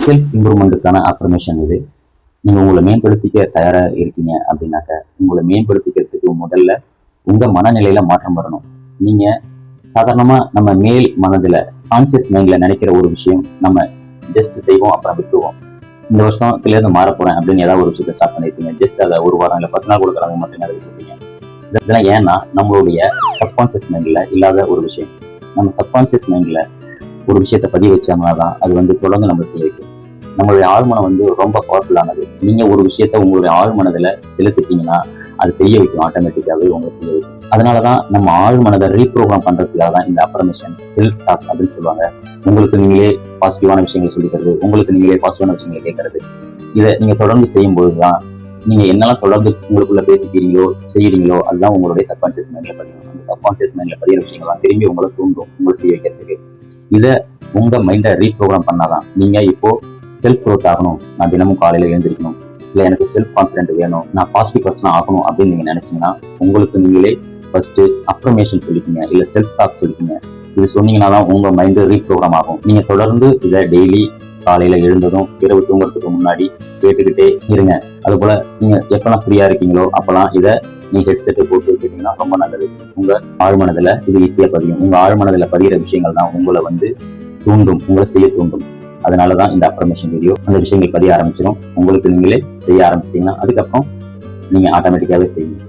Self இம்ப்ரூவ்மெண்ட்டுக்கான affirmation இது. நீங்கள் உங்களை மேம்படுத்திக்க தயாராக இருக்கீங்க அப்படின்னாக்க, உங்களை மேம்படுத்திக்கிறதுக்கு முதல்ல உங்கள் மனநிலையில் மாற்றம் வரணும். நீங்கள் சாதாரணமாக நம்ம மேல் மனதில் கான்சியஸ் மைண்டில் நினைக்கிற ஒரு விஷயம் நம்ம ஜஸ்ட் செய்வோம், அப்புறம் விட்டுருவோம். இந்த வருஷத்துலேருந்து மாற போகிறேன் அப்படின்னு ஏதாவது ஒரு விஷயத்தை ஸ்டார்ட் பண்ணியிருப்பீங்க. ஜஸ்ட் அதை ஒரு வாரம் இல்லை 10 நாள் கூட கடமை மட்டும் நிறைவேற்றிருப்பீங்க. இதெல்லாம் ஏன்னா நம்மளுடைய சப்கான்சியஸ் மைண்டில் இல்லாத ஒரு விஷயம். நம்ம சப்கான்சியஸ் மைண்டில் ஒரு விஷயத்தை பதிவு வச்சோம்னா தான் அது தொடர்ந்து நம்ம செய்ய வைக்கும். நம்மளுடைய ஆழ்மனம் ரொம்ப பவர்ஃபுல்லானது. நீங்கள் ஒரு விஷயத்த உங்களுடைய ஆழ்மனதில் செலுத்திட்டீங்கன்னா அது செய்ய வைக்கும், ஆட்டோமேட்டிக்காகவே உங்களை செய்ய வைக்கும். அதனால தான் நம்ம ஆழ்மனதை ரீப்ரோக்ராம் பண்ணுறதுக்காக தான் இந்த அஃபர்மேஷன், செல்ஃப் டாக் அப்படின்னு சொல்லுவாங்க. உங்களுக்கு நீங்களே பாசிட்டிவான விஷயங்களை சொல்லிக்கிறது, உங்களுக்கு நீங்களே பாசிட்டிவான விஷயங்களை கேட்கறது. இதை நீங்கள் தொடர்ந்து செய்யும்போது தான் நீங்கள் என்னெல்லாம் தொடர்ந்து உங்களுக்குள்ள பேசிக்கிறீங்களோ செய்யறீங்களோ அதுதான் உங்களுடைய சப்கான்சியஸ் மைண்டில் பதியும். அந்த சப்கான்சியஸ் மைண்டில் பதிகிற விஷயங்கள்லாம் திரும்பி உங்களை தூண்டும், உங்களை செய்ய வைக்கிறதுக்கு. இதை உங்கள் மைண்டை ரீப்ரோக்ராம் பண்ணாதான் நீங்கள் இப்போ செல்ஃப் க்ரோத் ஆகணும், நான் தினமும் காலையில் எழுந்திருக்கணும், இல்லை எனக்கு செல்ஃப் கான்ஃபிடென்ட் வேணும், நான் பாசிட்டிவ் பர்சனாக ஆகணும் அப்படின்னு நீங்கள் நினைச்சீங்கன்னா உங்களுக்கு நீங்களே ஃபர்ஸ்ட் அஃபர்மேஷன் சொல்லிக்கீங்க, இல்லை செல்ஃப் டாக் சொல்லிக்கீங்க. இது சொன்னீங்கன்னா தான் உங்கள் மைண்டு ரீப்ரோக்ராம் ஆகும். நீங்கள் தொடர்ந்து இதை டெய்லி காலையில் எழுந்ததும் இரவு தூங்குறதுக்கு முன்னாடி கேட்டுக்கிட்டே இருங்க. அதுபோல் நீங்கள் எப்போல்லாம் ஃப்ரீயாக இருக்கீங்களோ அப்போல்லாம் இதை நீங்கள் ஹெட்செட்டை போட்டு கேட்டீங்கன்னா ரொம்ப நல்லது. உங்கள் ஆழ்மனதில் இது ஈஸியாக பதியும். உங்கள் ஆழ்மனதில் பதிகிற விஷயங்கள் தான் உங்களை தூண்டும், உங்களை செய்ய தூண்டும். அதனால தான் இந்த அஃபர்மேஷன் வீடியோ. அந்த விஷயங்கள் பதிய ஆரம்பிச்சிடும். உங்களுக்கு நீங்களே செய்ய ஆரம்பிச்சிட்டிங்கன்னா அதுக்கப்புறம் நீங்கள் ஆட்டோமேட்டிக்காகவே செய்யுங்க.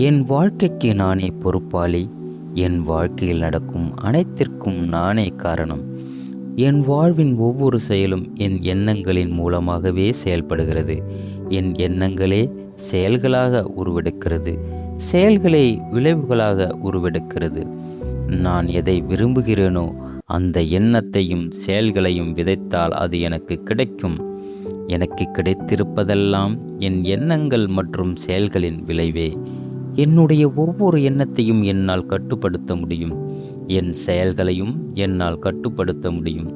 என் வாழ்க்கைக்கு நானே பொறுப்பாளி. என் வாழ்க்கையில் நடக்கும் அனைத்திற்கும் நானே காரணம். என் வாழ்வின் ஒவ்வொரு செயலும் என் எண்ணங்களின் மூலமாகவே செயல்படுகிறது. என் எண்ணங்களே செயல்களாக உருவெடுக்கிறது, செயல்களை விளைவுகளாக உருவெடுக்கிறது. நான் எதை விரும்புகிறேனோ அந்த எண்ணத்தையும் செயல்களையும் விதைத்தால் அது எனக்கு கிடைக்கும். எனக்கு கிடைத்திருப்பதெல்லாம் என் எண்ணங்கள் மற்றும் செயல்களின் விளைவே. என்னுடைய ஒவ்வொரு எண்ணத்தையும் என்னால் கட்டுப்படுத்த முடியும், என் செயல்களையும் என்னால் கட்டுப்படுத்த முடியும்.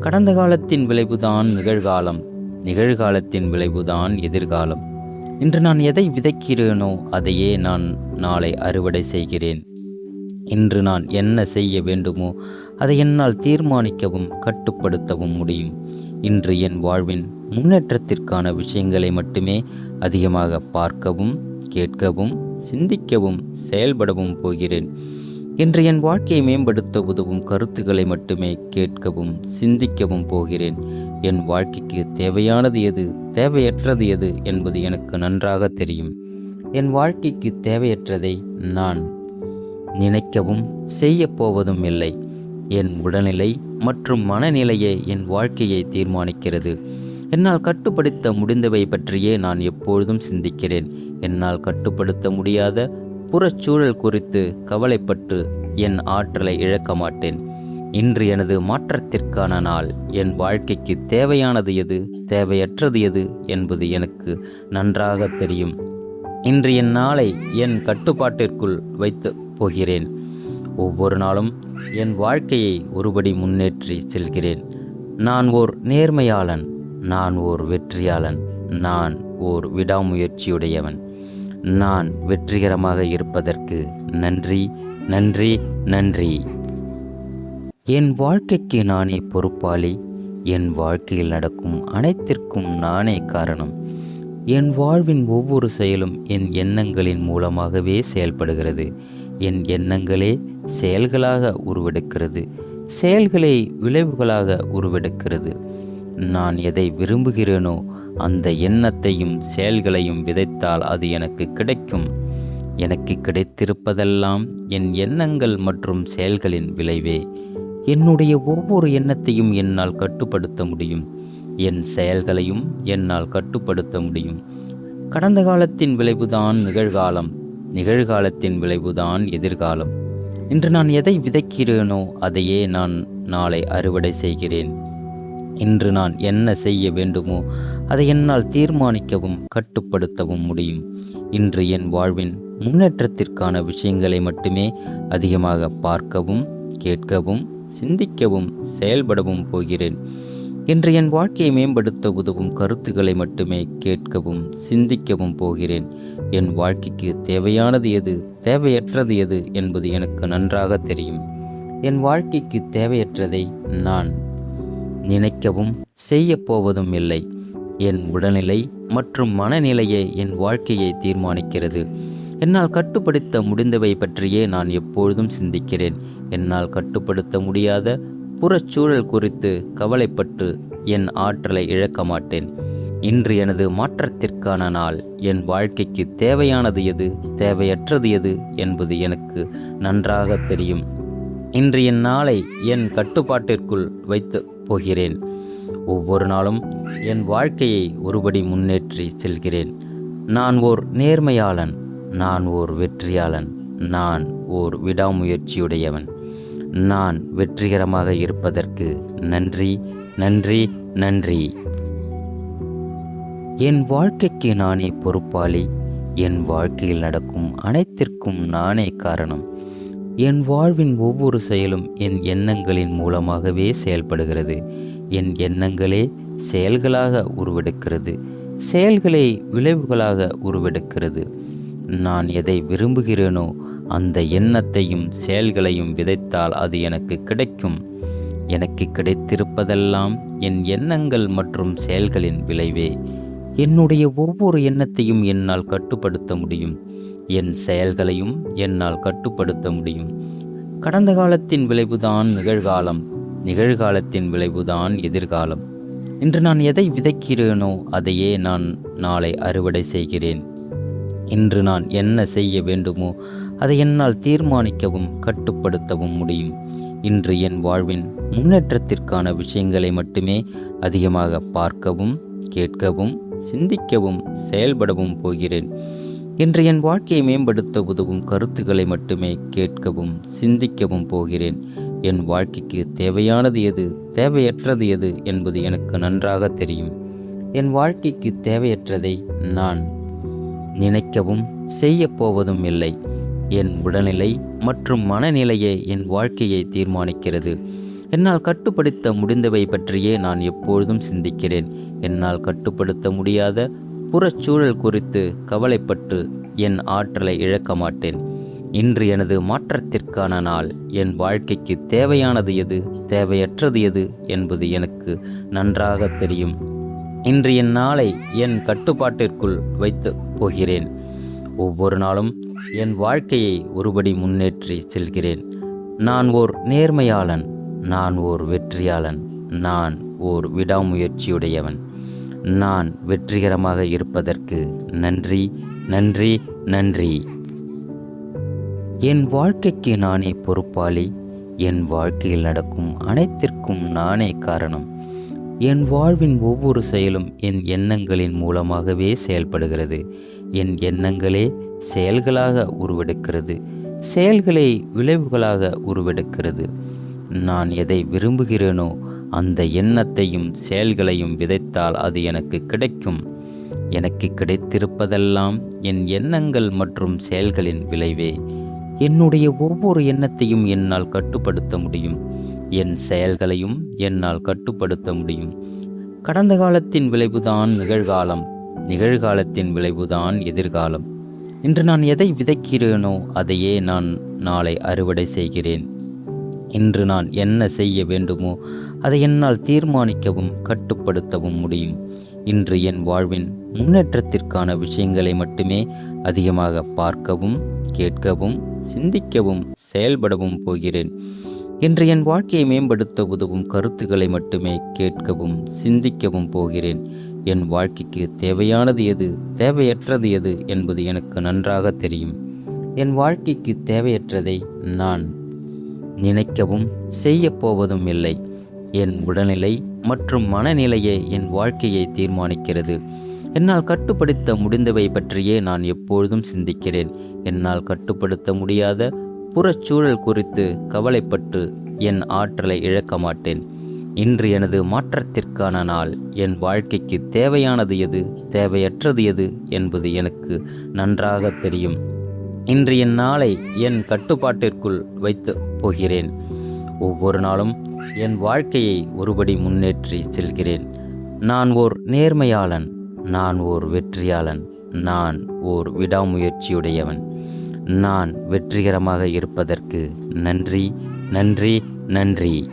கடந்த காலத்தின் விளைவுதான் நிகழ்காலம், நிகழ்காலத்தின் விளைவுதான் எதிர்காலம். இன்று நான் எதை விதைக்கிறேனோ அதையே நான் நாளை அறுவடை செய்கிறேன். இன்று நான் என்ன செய்ய வேண்டுமோ அதை என்னால் தீர்மானிக்கவும் கட்டுப்படுத்தவும் முடியும். இன்று என் வாழ்வின் முன்னேற்றத்திற்கான விஷயங்களை மட்டுமே அதிகமாக பார்க்கவும், கேட்கவும், சிந்திக்கவும், செயல்படவும் போகிறேன். இன்று என் வாழ்க்கையை மேம்படுத்த உதவும் கருத்துக்களை மட்டுமே கேட்கவும், சிந்திக்கவும் போகிறேன். என் வாழ்க்கைக்கு தேவையானது எது, தேவையற்றது எது என்பது எனக்கு நன்றாக தெரியும். என் வாழ்க்கைக்கு தேவையற்றதை நான் நினைக்கவும் செய்ய போவதும் இல்லை. என் உடல்நிலை மற்றும் மனநிலையே என் வாழ்க்கையை தீர்மானிக்கிறது. என்னால் கட்டுப்படுத்த முடிந்தவை பற்றியே நான் எப்பொழுதும் சிந்திக்கிறேன். என்னால் கட்டுப்படுத்த முடியாத புறச்சூழல் குறித்து கவலைப்பட்டு என் ஆற்றலை இழக்க மாட்டேன். இன்று எனது மாற்றத்திற்கான நாள். என் வாழ்க்கைக்கு தேவையானது எது, தேவையற்றது எது என்பது எனக்கு நன்றாக தெரியும். இன்று என் நாளை என் கட்டுப்பாட்டிற்குள் வைத்து போகிறேன். ஒவ்வொரு நாளும் என் வாழ்க்கையை ஒருபடி முன்னேற்றி செல்கிறேன். நான் ஓர் நேர்மையாளன், நான் ஓர் வெற்றியாளன், நான் ஓர் விடாமுயற்சியுடையவன். நான் வெற்றிகரமாக இருப்பதற்கு நன்றி, நன்றி, நன்றி. என் வாழ்க்கைக்கு நானே பொறுப்பாளி. என் வாழ்க்கையில் நடக்கும் அனைத்திற்கும் நானே காரணம். என் வாழ்வின் ஒவ்வொரு செயலும் என் எண்ணங்களின் மூலமாகவே செயல்படுகிறது. என் எண்ணங்களே செயல்களாக உருவெடுக்கிறது, செயல்களை விளைவுகளாக உருவெடுக்கிறது. நான் எதை விரும்புகிறேனோ அந்த எண்ணத்தையும் செயல்களையும் விதைத்தால் அது எனக்கு கிடைக்கும். எனக்கு கிடைத்திருப்பதெல்லாம் என் எண்ணங்கள் மற்றும் செயல்களின் விளைவே. என்னுடைய ஒவ்வொரு எண்ணத்தையும் என்னால் கட்டுப்படுத்த முடியும், என் செயல்களையும் என்னால் கட்டுப்படுத்த முடியும். கடந்த காலத்தின் விளைவுதான் நிகழ்காலம், நிகழ்காலத்தின் விளைவுதான் எதிர்காலம். இன்று நான் எதை விதைக்கிறேனோ அதையே நான் நாளை அறுவடை செய்கிறேன். இன்று நான் என்ன செய்ய வேண்டுமோ அதை என்னால் தீர்மானிக்கவும் கட்டுப்படுத்தவும் முடியும். இன்று என் வாழ்வின் முன்னேற்றத்திற்கான விஷயங்களை மட்டுமே அதிகமாக பார்க்கவும், கேட்கவும், சிந்திக்கவும், செயல்படவும் போகிறேன். இன்று என் வாழ்க்கையை மேம்படுத்த உதவும் கருத்துக்களை மட்டுமே கேட்கவும் சிந்திக்கவும் போகிறேன். என் வாழ்க்கைக்கு தேவையானது எது, தேவையற்றது எது என்பது எனக்கு நன்றாக தெரியும். என் வாழ்க்கைக்கு தேவையற்றதை நான் நினைக்கவும் செய்யப்போவதும் இல்லை. என் உடல்நிலை மற்றும் மனநிலையே என் வாழ்க்கையை தீர்மானிக்கிறது. என்னால் கட்டுப்படுத்த முடிந்தவை பற்றியே நான் எப்பொழுதும் சிந்திக்கிறேன். என்னால் கட்டுப்படுத்த முடியாத புறச்சூழல் குறித்து கவலைப்பட்டு என் ஆற்றலை இழக்க மாட்டேன். இன்று எனது மாற்றத்திற்கான நாள். என் வாழ்க்கைக்கு தேவையானது எது, தேவையற்றது எது என்பது எனக்கு நன்றாக தெரியும். இன்று என் நாளை என் கட்டுப்பாட்டிற்குள் வைத்து போகிறேன். ஒவ்வொரு நாளும் என் வாழ்க்கையை ஒருபடி முன்னேற்றி செல்கிறேன். நான் ஓர் நேர்மையாளன், நான் ஓர் வெற்றியாளன், நான் ஓர் விடாமுயற்சியுடையவன். நான் வெற்றிகரமாக இருப்பதற்கு நன்றி, நன்றி, நன்றி. என் வாழ்க்கைக்கு நானே பொறுப்பாளி. என் வாழ்க்கையில் நடக்கும் அனைத்திற்கும் நானே காரணம். என் வாழ்வின் ஒவ்வொரு செயலும் என் எண்ணங்களின் மூலமாகவே செயல்படுகிறது. என் எண்ணங்களே செயல்களாக உருவெடுக்கிறது, செயல்களே விளைவுகளாக உருவெடுக்கிறது. நான் எதை விரும்புகிறேனோ அந்த எண்ணத்தையும் செயல்களையும் விதைத்தால் அது எனக்கு கிடைக்கும். எனக்கு கிடைத்திருப்பதெல்லாம் என் எண்ணங்கள் மற்றும் செயல்களின் விளைவே. என்னுடைய ஒவ்வொரு எண்ணத்தையும் என்னால் கட்டுப்படுத்த முடியும். என் செயல்களையும் என்னால் கட்டுப்படுத்த முடியும். கடந்த காலத்தின் விளைவுதான் நிகழ்காலம், நிகழ்காலத்தின் விளைவுதான் எதிர்காலம். இன்று நான் எதை விதைக்கிறேனோ அதையே நான் நாளை அறுவடை செய்கிறேன். இன்று நான் என்ன செய்ய வேண்டுமோ அதை என்னால் தீர்மானிக்கவும் கட்டுப்படுத்தவும் முடியும். இன்று என் வாழ்வின் முன்னேற்றத்திற்கான விஷயங்களை மட்டுமே அதிகமாக பார்க்கவும், கேட்கவும், சிந்திக்கவும், செயல்படவும் போகிறேன். இன்று என் வாழ்க்கையை மேம்படுத்த உதவும் கருத்துக்களை மட்டுமே கேட்கவும், சிந்திக்கவும் போகிறேன். என் வாழ்க்கைக்கு தேவையானது எது, தேவையற்றது எது என்பது எனக்கு நன்றாக தெரியும். என் வாழ்க்கைக்கு தேவையற்றதை நான் நினைக்கவும் செய்யப்போவதும் இல்லை. என் உடல்நிலை மற்றும் மனநிலையே என் வாழ்க்கையை தீர்மானிக்கிறது. என்னால் கட்டுப்படுத்த முடிந்தவை பற்றியே நான் எப்பொழுதும் சிந்திக்கிறேன். என்னால் கட்டுப்படுத்த முடியாத புறச்சூழல் குறித்து கவலைப்பட்டு என் ஆற்றலை இழக்க மாட்டேன். இன்று எனது மாற்றத்திற்கான நாள். என் வாழ்க்கைக்கு தேவையானது எது, தேவையற்றது எது என்பது எனக்கு நன்றாக தெரியும். இன்று என் நாளை என் கட்டுப்பாட்டிற்குள் வைத்து போகிறேன். ஒவ்வொரு நாளும் என் வாழ்க்கையை ஒருபடி முன்னேற்றி செல்கிறேன். நான் ஓர் நேர்மையாளன், நான் ஓர் வெற்றியாளன், நான் ஓர் விடாமுயற்சியுடையவன். நான் வெற்றிகரமாக இருப்பதற்கு நன்றி, நன்றி, நன்றி. என் வாழ்க்கைக்கு நானே பொறுப்பாளி. என் வாழ்க்கையில் நடக்கும் அனைத்திற்கும் நானே காரணம். என் வாழ்வின் ஒவ்வொரு செயலும் என் எண்ணங்களின் மூலமாகவே செயல்படுகிறது. என் எண்ணங்களே செயல்களாக உருவெடுக்கிறது, செயல்களே விளைவுகளாக உருவெடுக்கிறது. நான் எதை விரும்புகிறேனோ அந்த எண்ணத்தையும் செயல்களையும் விதைத்தால் அது எனக்கு கிடைக்கும். எனக்கு கிடைத்திருப்பதெல்லாம் என் எண்ணங்கள் மற்றும் செயல்களின் விளைவே. என்னுடைய ஒவ்வொரு எண்ணத்தையும் என்னால் கட்டுப்படுத்த முடியும். என் செயல்களையும் என்னால் கட்டுப்படுத்த முடியும். கடந்த காலத்தின் விளைவுதான் நிகழ்காலம், நிகழ்காலத்தின் விளைவுதான் எதிர்காலம். இன்று நான் எதை விதைக்கிறேனோ அதையே நான் நாளை அறுவடை செய்கிறேன். இன்று நான் என்ன செய்ய வேண்டுமோ அதை என்னால் தீர்மானிக்கவும் கட்டுப்படுத்தவும் முடியும். இன்று என் வாழ்வின் முன்னேற்றத்திற்கான விஷயங்களை மட்டுமே அதிகமாக பார்க்கவும், கேட்கவும், சிந்திக்கவும், செயல்படவும் போகிறேன். இன்று என் வாழ்க்கையை மேம்படுத்த உதவும் கருத்துக்களை மட்டுமே கேட்கவும், சிந்திக்கவும் போகிறேன். என் வாழ்க்கைக்கு தேவையானது எது, தேவையற்றது எது என்பது எனக்கு நன்றாக தெரியும். என் வாழ்க்கைக்கு தேவையற்றதை நான் நினைக்கவும் செய்யப்போவதும் இல்லை. என் உடல்நிலை மற்றும் மனநிலையே என் வாழ்க்கையை தீர்மானிக்கிறது. என்னால் கட்டுப்படுத்த முடிந்தவை பற்றியே நான் எப்பொழுதும் சிந்திக்கிறேன். என்னால் கட்டுப்படுத்த முடியாத புறச்சூழல் குறித்து கவலைப்பட்டு என் ஆற்றலை இழக்க மாட்டேன். இன்று எனது மாற்றத்திற்கான நாள். என் வாழ்க்கைக்கு தேவையானது எது, தேவையற்றது எது என்பது எனக்கு நன்றாக தெரியும். இன்று என் நாளை என் கட்டுப்பாட்டிற்குள் வைத்து போகிறேன். ஒவ்வொரு நாளும் என் வாழ்க்கையை ஒருபடி முன்னேற்றி செல்கிறேன். நான் ஓர் நேர்மையாளன், நான் ஓர் வெற்றியாளன், நான் ஓர் விடாமுயற்சியுடையவன். நான் வெற்றிகரமாக இருப்பதற்கு நன்றி, நன்றி, நன்றி.